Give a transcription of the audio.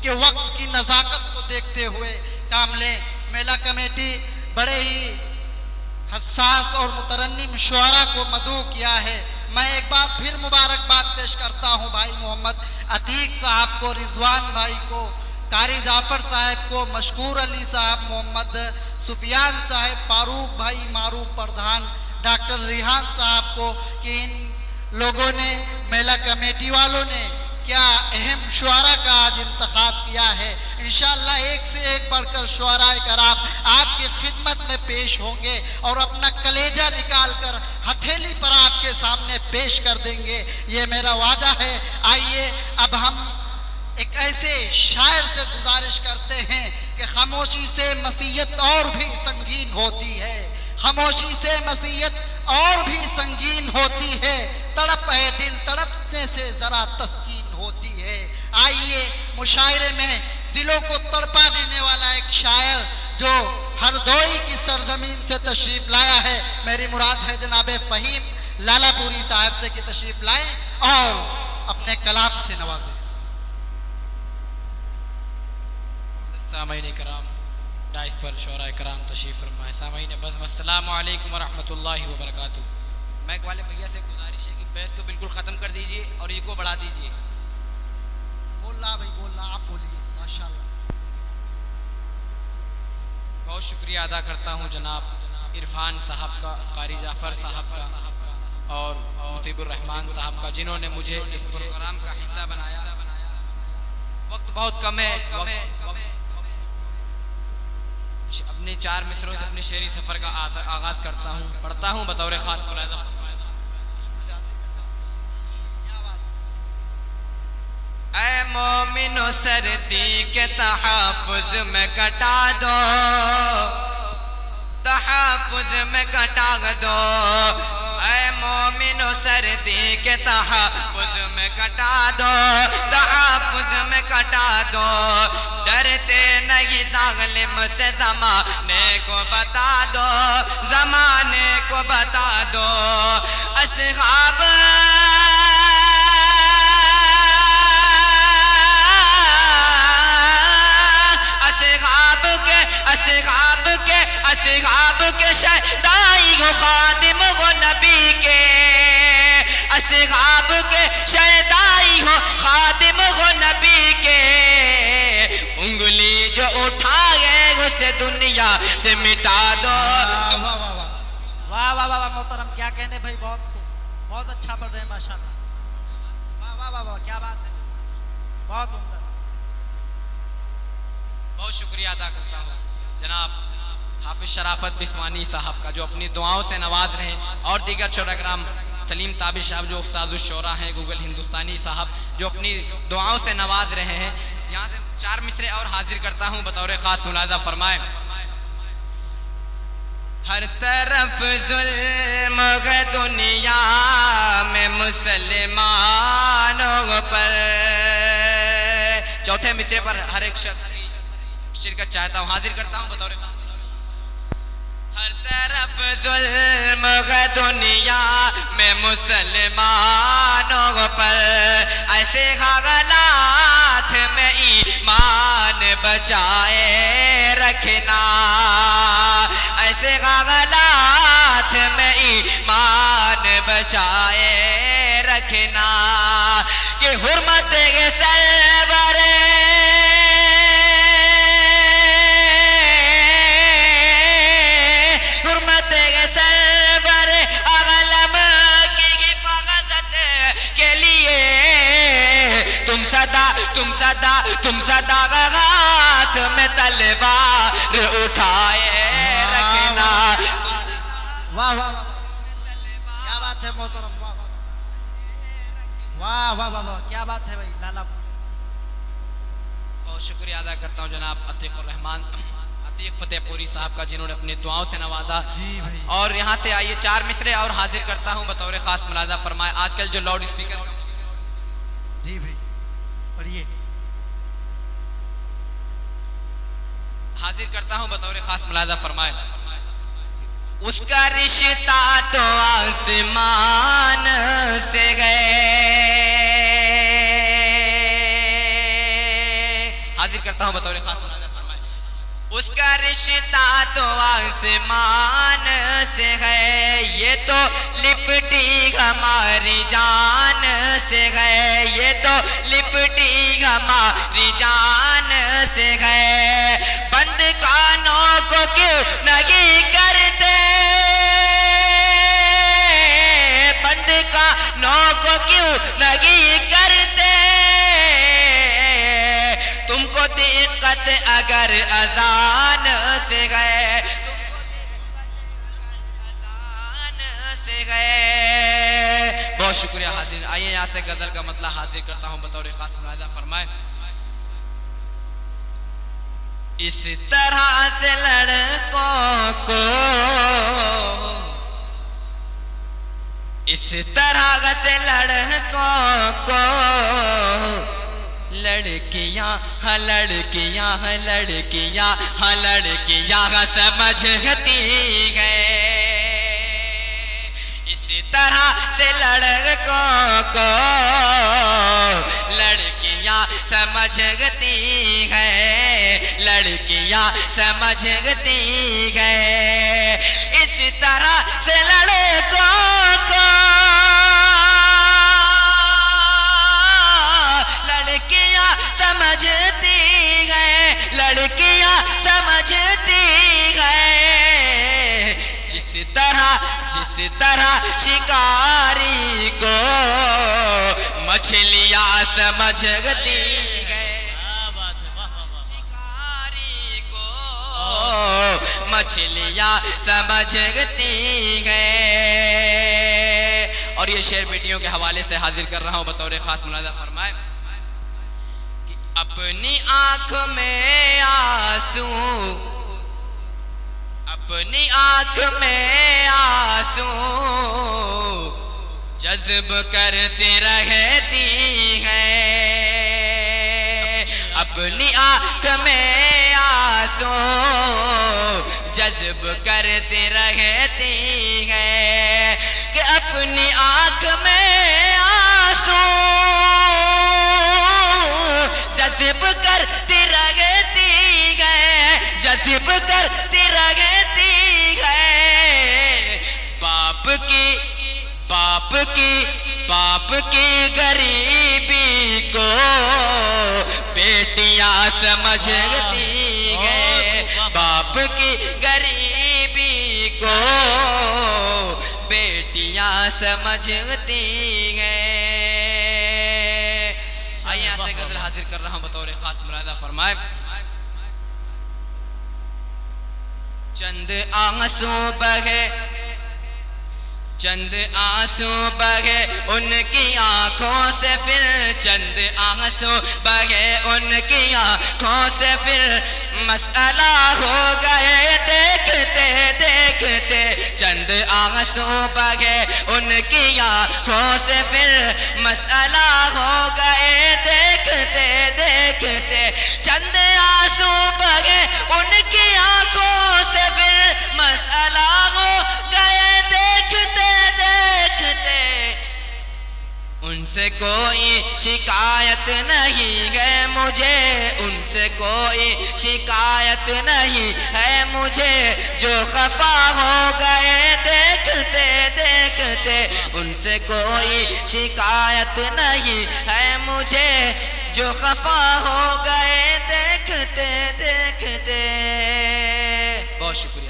کہ وقت کی نزاکت کو دیکھتے ہوئے کام لیں۔ میلہ کمیٹی بڑے ہی حساس اور مترنم شعراء کو مدعو کیا ہے۔ میں ایک بار پھر مبارکباد پیش کرتا ہوں بھائی محمد عتیق صاحب کو، رضوان بھائی کو، قاری جعفر صاحب کو، مشکور علی صاحب، محمد سفیان صاحب، فاروق بھائی، معروف پردھان، ڈاکٹر ریحان صاحب کو کہ ان لوگوں نے، میلہ کمیٹی والوں نے کیا اہم شعراء کا آج انتخاب کیا ہے۔ انشاءاللہ ایک سے ایک بڑھ کر شعراء کرام آپ کی خدمت میں پیش ہوں گے اور اپنا کلیجہ نکال کر ہتھیلی پر آپ کے سامنے پیش کر دیں گے، یہ میرا وعدہ ہے۔ آئیے اب ہم ایک ایسے شاعر سے گزارش کرتے ہیں کہ خاموشی سے مسیت اور بھی سنگین ہوتی ہے، خاموشی سے مسیت اور بھی سنگین ہوتی ہے، تڑپ ہے دل تڑپنے سے ذرا تسکین ہوتی ہے۔ آئیے مشاعرے میں دلوں کو تڑپا دینے والا ایک شاعر جو ہردوئی کی سرزمین سے تشریف لایا ہے، میری مراد ہے جناب فہیم لالا پوری صاحب سے کہ تشریف لائیں اور اپنے کلام سے نوازیں۔ سامعین کرام، ڈائس پر شعراء کرام تشریف فرمائے۔ سامعین بزم، السلام علیکم ورحمۃ اللہ وبرکاتہ۔ میک والے بھیا سے گزارش ہے کہ بیس تو بالکل ختم کر دیجئے اور ایکو بڑھا دیجئے۔ بول رہا بھائی، بول رہا، آپ بولیے، ماشاءاللہ۔ بہت شکریہ ادا کرتا ہوں جناب عرفان صاحب کا، قاری جعفر صاحب کا اور مطیب الرحمان صاحب کا، جنہوں نے مجھے اس پروگرام کا حصہ بنایا۔ وقت بہت کم ہے، اپنے 4 مصروں سے اپنے شعری سفر کا آغاز کرتا ہوں، پڑھتا ہوں بطور خاص ملاحظہ۔ اے مومنو سردی کے تحفظ میں کٹا دو، تحفظ میں کٹا دو، اے مومنو سردی کے تحفظ میں کٹا دو، تحفظ میں کٹا دو، ڈرتے نہیں ظالم سے زمانے کو بتا دو، زمانے کو بتا دو۔ اصحاب اصحاب کے شہدائی ہو، خادم ہو نبی کے، اصحاب کے شہدائی ہو، خادم ہو نبی کے، انگلی جو اٹھائے اسے دنیا سے مٹا دو۔ واہ واہ واہ محترم، کیا کہنے بھائی، بہت خوب، بہت اچھا پڑھ رہے ہیں ماشاءاللہ۔ واہ واہ واہ واہ، کیا بات ہے، بہت عمدہ۔ بہت شکریہ ادا کرتا ہوں جناب حافظ شرافت بسوانی صاحب کا، جو اپنی دعاؤں سے نواز رہے ہیں، اور دیگر شعراء کرام، سلیم تابر صاحب جو استاد الشعراء ہیں، گوگل ہندوستانی صاحب جو اپنی دعاؤں سے نواز رہے ہیں۔ یہاں سے 4 مصرے اور حاضر کرتا ہوں بطور خاص، ملاحظہ فرمائیں۔ ہر طرف ظلم ہے دنیا میں مسلمانوں پر، چوتھے مصرے پر ہر ایک شخص کی شرکت چاہتا ہوں، حاضر کرتا ہوں بطور خاص۔ ہر طرف ظلم ہے دنیا میں مسلمانوں پر، ایسے حالات میں ایمان بچائے رکھنا، ایسے حالات میں ایمان بچائے رکھنا، کہ حرمت کے سرور تم صدا غات میں تلوار اٹھائے رکھنا۔ واہ واہ واہ، کیا بات ہے محترم، واہ واہ واہ واہ واہ، کیا بات ہے بھائی لالا۔ بہت شکریہ ادا کرتا ہوں جناب عتیق الرحمان، عتیق فتح پوری صاحب کا، جنہوں نے اپنی دعاؤں سے نوازا۔ جی بھائی، اور یہاں سے آئیے 4 مصرے اور حاضر کرتا ہوں بطور خاص، ملاحظہ فرمائے۔ آج کل جو لاؤڈ اسپیکر، جی بھائی پڑھیے۔ حاضر کرتا ہوں بطور خاص، ملاحظہ فرمائے۔ اس کا رشتہ تو آسمان سے گئے، حاضر کرتا ہوں بطور خاص مناظر فرمائے. اس کا رشتہ تو آسمان سے ہے، یہ تو لپٹی ہماری جان سے ہے، یہ تو لپٹی ہماری جان سے ہے. بند کانوں کو کیوں نہیں کرتے، بند کانوں کو کیوں نہیں کرتے، تم کو دقت اگر اذان سے گئے، اذان سے گئے. بہت شکریہ حاضرین. آئیے یہاں سے غزل کا مطلع حاضر کرتا ہوں بطور خاص ملاحظہ فرمائے. اس طرح سے لڑکوں کو، اس طرح سے لڑکوں کو، لڑکیاں ہاں لڑکیاں ہاں لڑکیاں ہاں لڑکیاں سمجھتی ہیں. اس طرح سے لڑکوں کو لڑکیاں سمجھتی ہیں، لڑکیاں سمجھتی ہیں. اس طرح سے لڑکوں کو لڑکیاں سمجھتی ہیں، لڑکیاں سمجھتی ہیں. جس طرح شکاری کو مچھلیاں سمجھتی ہیں، شکاری کو مچھلیاں سمجھتی ہیں. اور یہ شعر بیٹیوں کے حوالے سے حاضر کر رہا ہوں بطور خاص ملاحظہ فرمائے. اپنی آنکھ میں آنسو، اپنی آنکھ میں آنسو جذب کرتی رہتی ہے، اپنی آنکھ میں آنسو جذب کرتی رہتی ہے. کہ اپنی آنکھ میں آنسو جذب کرتی رہتی ہے، جذب کرتی رہتی ہے. باپ کی غریبی کو بیٹیاں سمجھتی ہیں، باپ کی غریبی کو بیٹیاں سمجھتی ہیں. آئیے یہاں سے غزل حاضر کر رہا ہوں بطور خاص ملاحظہ فرمائے. چند آنسو بہے، چند آنسو بہے ان کی آنکھوں سے، پھر چند آنسو بہے ان کی آنکھوں سے، پھر مسئلہ ہو گئے دیکھتے دیکھتے. چند آنسو بہے ان کی آنکھوں سے، پھر مسئلہ ہو گئے دیکھتے دیکھتے. چند آنسو بہے ان کی آنکھوں سے، پھر مسئلہ ہو گئے دیکھتے دیکھتے. ان سے کوئی شکایت نہیں ہے مجھے، ان سے کوئی شکایت نہیں ہے مجھے، جو خفا ہو گئے دیکھتے دیکھتے. ان سے کوئی شکایت نہیں ہے مجھے، جو خفا ہو گئے دیکھتے دیکھتے. بہت شکریہ.